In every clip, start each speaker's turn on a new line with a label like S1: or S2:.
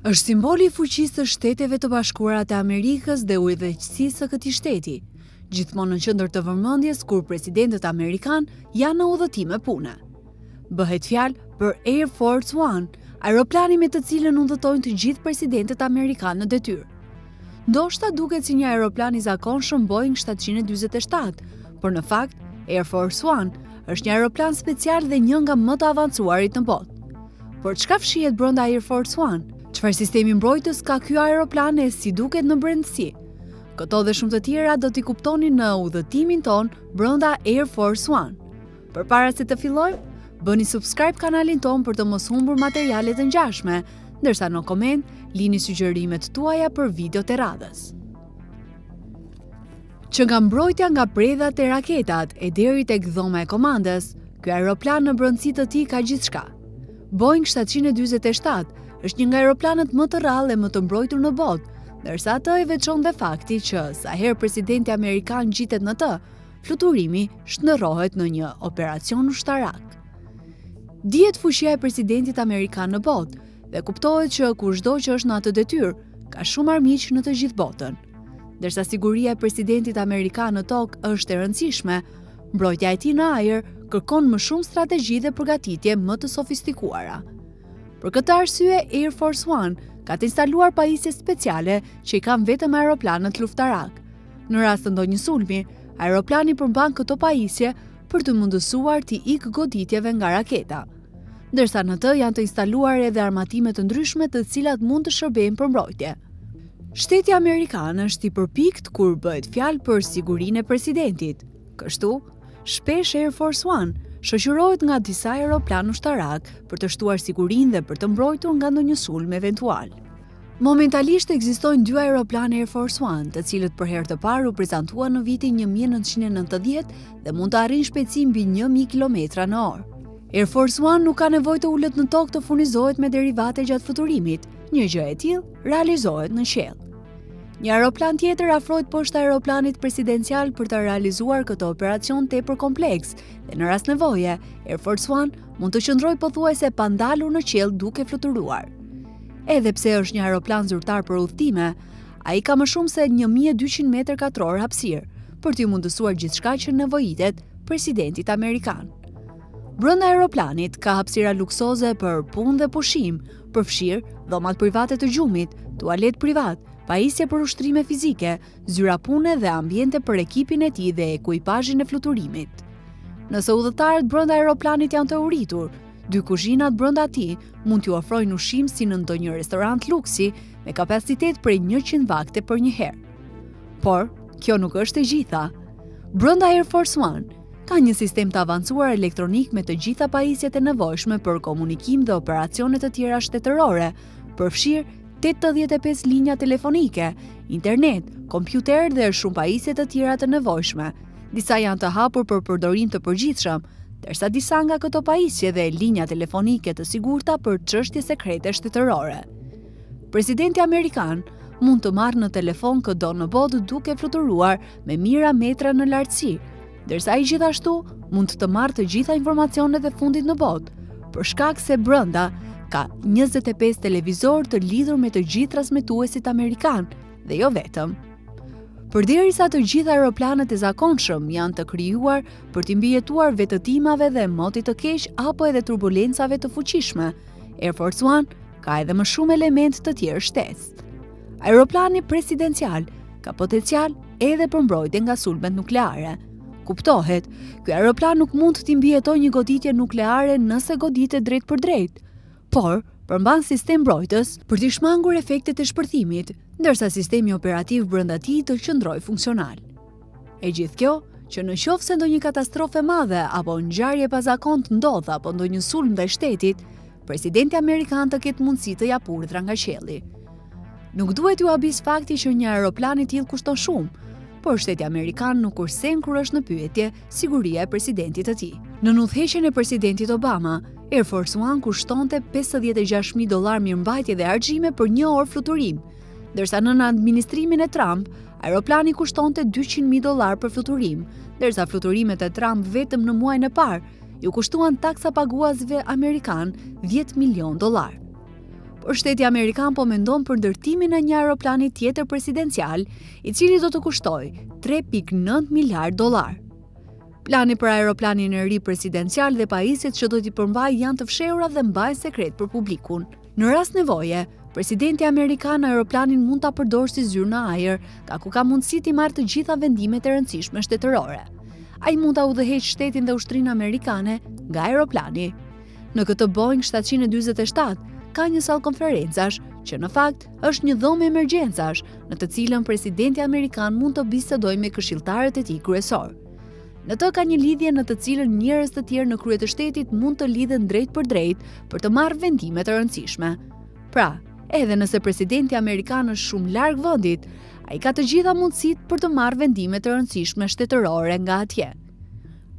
S1: Është simboli i fuqisë së Shteteve të Bashkuara të Amerikës dhe udhëheqësisë së këtij shteti, gjithmonë në qendër të vëmendjes kur presidentët amerikan janë në udhëtim pune. Bëhet fjalë për Air Force One, aeroplani me të cilën udhëtojnë të gjithë presidentët amerikanë në detyrë. Ndoshta duket si një aeroplan i zakonshëm Boeing 747, por në fakt Air Force One është një aeroplan special dhe një nga më të avancuarit në botë. Por çka fshihet brenda Air Force One? Çfarë sistemi mbrojtës ka ky aeroplan e si duket në brendësi? Këto dhe shumë të tjera do t'i kuptoni në udhëtimin ton brenda Air Force One. Përpara se të fillojmë, bëni subscribe kanalin ton për të mos humbur materiale të ngjashme, ndërsa në koment lini sugjerimet tuaja për videot e radhës. Që nga mbrojtja nga predhat e raketat e deri tek dhoma e komandës, ky aeroplan në brendësi të tij ka gjithçka. Boeing 747 është një nga aeroplanët më të rrallë dhe më të mbrojtur në botë, ndërsa atë e veçon dhe fakti që sa herë presidenti amerikan gjitet në të, fluturimi shndërrohet në një operacion ushtarak. Dihet fuqia e presidentit amerikan në botë dhe kuptohet që kushdo që është në atë detyrë ka shumë armiq në të gjithë botën. Ndërsa siguria e presidentit amerikan në tokë është e rëndësishme, mbrojtja e tij në ajër kërkon më shumë strategji dhe përgatitje më të sofistikuara. Për këtë arsye, Air Force One ka të instaluar pajisje speciale që i kanë vetëm aeroplanët luftarak. Në rast të ndonjë sulmi, aeroplani përmban këto pajisje për të mundësuar t'i ikë goditjeve nga raketa. Ndërsa në të janë të instaluar edhe armatime të ndryshme të cilat mund të shërbejnë për mbrojtje. Shteti amerikan është i përpikt kur bëhet fjalë për sigurinë e presidentit. Kështu, shpesh Air Force One shoqërohet nga disa aeroplan ushtarak për të shtuar sigurinë dhe për të mbrojtur nga ndonjë sulm eventual. Momentalisht ekzistojnë 2 aeroplane Air Force One, të cilët për herë të parë u prezantuan në vitin 1990 dhe mund të arrijnë shpejtësi mbi 1000 km/h. Air Force One nuk ka nevojë të ulet në tokë të furnizohet me derivate gjatë fluturimit. Një gjë e tillë realizohet në qiell. Një aeroplan tjetër afrohet poshtë aeroplanit presidencial për të realizuar këtë operacion tepër kompleks dhe në rast nevoje, Air Force One mund të qëndrojë pothuajse pa ndalur në qiell duke fluturuar. Edhe pse është një aeroplan zyrtar për udhëtime, ai ka më shumë se 1200 metër katror hapësirë për t'i mundësuar gjithçka që nevojitet presidentit amerikan. Brenda aeroplanit ka hapësira luksoze për punë dhe pushim, përfshirë dhomat private të gjumit, tualet privat, pajisje për ushtrime fizike, zyra pune dhe ambiente për ekipin e tij dhe ekuipazhin e fluturimit. Nëse udhëtarët brenda aeroplanit janë të uritur, 2 kuzhinat brenda tij mund t'ju ofrojnë ushqim si në ndonjë restorant luksi me kapacitet prej 100 vakte për një herë. Por, kjo nuk është e gjitha. Brenda Air Force One ka një sistem të avancuar elektronik me të gjitha pajisjet e nevojshme për komunikim dhe operacione të tjera shtetërore, përfshirë 85 linja telefonike, internet, kompjuter dhe shumë pajisje të tjera të nevojshme. Disa janë të hapur për përdorim të përgjithshëm, ndërsa disa nga këto pajisje dhe linja telefonike të sigurta për çështje sekrete shtetërore. Presidenti amerikan mund të marrë në telefon këdo në botë duke fluturuar me mijëra metra në lartësi, ndërsa ai gjithashtu mund të marrë të gjitha informacionet e fundit në botë, për shkak se brenda ka 25 televizor të lidhur me të gjithë transmetuesit amerikan dhe jo vetëm. Përderisa të gjitha aeroplanet e zakonshëm janë të krijuar për t'i mbijetuar vetëtimave dhe motit të keq apo edhe turbulencave të fuqishme, Air Force One ka edhe më shumë element të tjerë shtesë. Aeroplani presidencial ka potencial edhe për mbrojtje nga sulmet nukleare. Kuptohet, ky aeroplan nuk mund t'i mbijetojë një goditje nukleare nëse goditet drejt për drejt, por përmban sistem mbrojtës për t'i shmangur efektet e shpërthimit, ndërsa sistemi operativ brenda tij të qëndrojë funksional. E gjithë kjo, që në qoftë se ndonjë katastrofë e madhe apo ngjarje pazakontë ndodh apo ndonjë sulm ndaj shtetit, presidenti amerikan të ketë mundësi të japë urdhra nga qielli. Nuk duhet ju habis fakti që një aeroplan i tillë kushton shumë, por shteti amerikan nuk kursen kur është në pyetje siguria e presidentit të tij. Në udhëheqjen e presidentit Obama, Air Force One kushtonte $56.000 mirëmbajtje dhe argjime për 1 orë fluturim, ndërsa në administrimin e Trump, aeroplani kushtonte $200.000 për fluturim, ndërsa fluturimet e Trump vetëm në muajin e parë ju kushtuan taksa paguesve amerikan $10 milion. por shteti Amerikan po mendon për ndërtimin e një aeroplani tjetër presidencial, i cili do të kushtoj 3.9 miliard dollar. Plani për aeroplanin e ri presidencial dhe pajisjet që do t'i përmbajë janë të fshehura dhe mbajnë sekret për publikun. Në rast nevoje, presidenti Amerikan aeroplanin mund ta përdorë si zyrë në ajër, ka ku ka mundësi t'i marrë të gjitha vendimet e rëndësishme shtetërore. Ai mund ta udhëheqë shtetin dhe ushtrinë amerikane nga aeroplani. Në këtë Boeing 747 ka një sallë konferencash, që në fakt është një dhomë emergjencash, në të cilën presidenti amerikan mund të bisedojë me këshilltarët e tij kryesor. Në të ka një lidhje në të cilën njerëz të tjerë në krye të shtetit mund të lidhen drejt për drejt për të marrë vendime të rëndësishme. Pra, edhe nëse presidenti amerikan është shumë larg vendit, ai ka të gjitha mundësitë për të marrë vendime të rëndësishme shtetërore nga atje.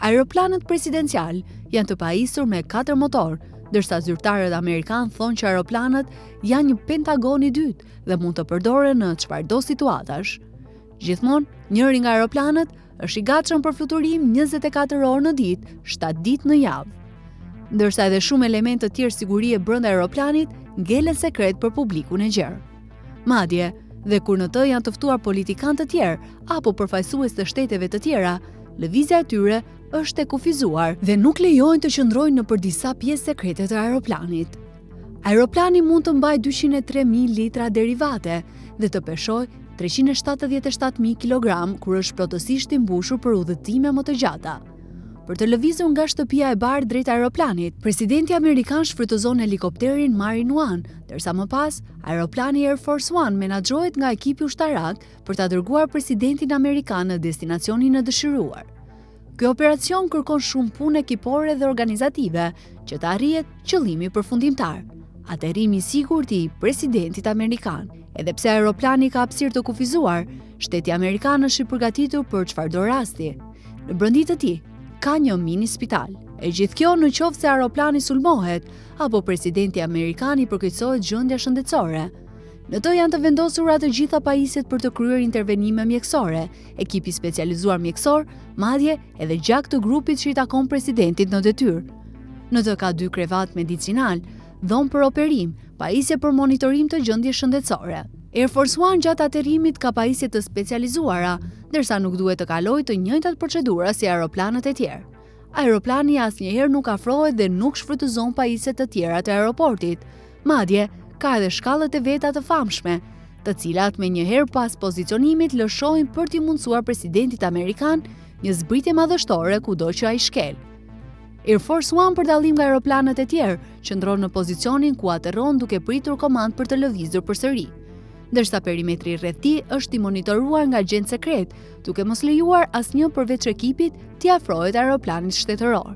S1: Aeroplanët presidencial janë të pajisur me 4 motor, ndërsa zyrtarët amerikan thonë që aeroplanët janë një pentagon i dytë dhe mund të përdoren në çfarëdo situatash. Gjithmonë, njëri nga aeroplanët është i gatshëm për fluturim 24 orë në ditë, 7 ditë në javë. Ndërsa edhe shumë elementë të tjerë sigurie brenda aeroplanit ngelen sekret për publikun e gjerë. Madje, dhe kur në të janë të ftuar politikanë të tjerë apo përfaqësues të shteteve të tjera, lëvizja e tyre është e kufizuar dhe nuk lejojnë të qëndrojnë nëpër disa pjesë sekrete të aeroplanit. Aeroplani mund të mbajë 203.000 litra derivate dhe të peshojë 377.000 kg kur është plotësisht i mbushur për udhëtime më të gjata. Për të lëvizur nga shtëpia e bardhë drejt aeroplanit, presidenti amerikan shfrytëzon helikopterin Marine One, ndërsa më pas, aeroplani Air Force One menaxhohet nga ekipi ushtarak për ta dërguar presidentin amerikan në destinacionin e dëshiruar. Ky operacion kërkon shumë punë ekipore dhe organizative që të arrihet qëllimi përfundimtar, aterrimi i sigurt i presidentit amerikan. Edhe pse aeroplani ka hapësirë të kufizuar, shteti amerikan është i përgatitur për çfarëdo rasti. Në brëndi të tij ka një mini spital. E gjithë kjo në qoftë se aeroplani sulmohet apo presidenti amerikan i përkeqësohet gjendja shëndetësore. Në të janë të vendosura të gjitha pajisjet për të kryer intervenime mjekësore, ekipi specializuar mjekësor, madje edhe gjak të grupit që i takon presidentit në detyrë. Në të ka 2 krevat medicinal, dhomë për operim, pajisje për monitorim të gjendjes shëndetësore. Air Force One gjatë aterrimit ka pajisje të specializuara, ndërsa nuk duhet të kalojë të njëjtat procedura si aeroplanët e tjerë. Aeroplani asnjëherë nuk afrohet dhe nuk shfrytëzon pajisjet të tjera të aeroportit. Madje, ka edhe shkallët e veta të famshme, të cilat me njëherë pas pozicionimit lëshojnë për t'i mundësuar presidentit amerikan një zbritje madhështore kudo që ai shkel. Air Force One, për dallim nga aeroplanët e tjerë, qëndron në pozicionin ku aterron duke pritur komand për të lëvizur përsëri, ndërsa perimetri rreth tij është i monitoruar nga agent sekret, duke mos lejuar asnjë përveç ekipit t'i afrohet aeroplanit shtetëror.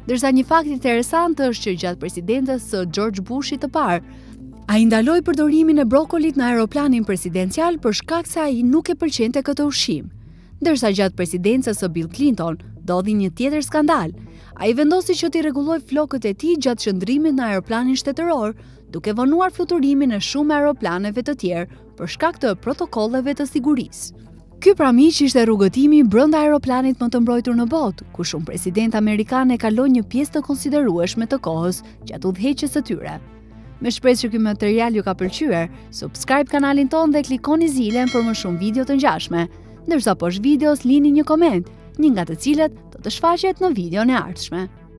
S1: Ndërsa një fakt interesant është që gjatë presidencës së George Bushit të parë, ai ndaloi përdorimin e brokolit në aeroplanin presidencial për shkak se ai nuk e pëlqente këtë ushqim. Ndërsa gjatë presidencës së Bill Clinton ndodhi një tjetër skandal. Ai vendosi që t'i rregulloj flokët e tij gjatë qëndrimit në aeroplanin shtetëror, duke vonuar fluturimin e shumë aeroplaneve të tjerë për shkak të protokolleve të sigurisë. Ky pra miq ishte rrugëtimi brenda aeroplanit më të mbrojtur në botë, ku shumë president amerikan e kalon një pjesë të konsiderueshme të kohës gjatë udhëheqjes së tyre. Me shpresë që ky material ju ka pëlqyer, subscribe kanalin ton dhe klikoni zilen për më shumë video të ngjashme, ndërsa poshtë videos lini një koment, një nga të cilat do të shfaqet në videon e ardhshme.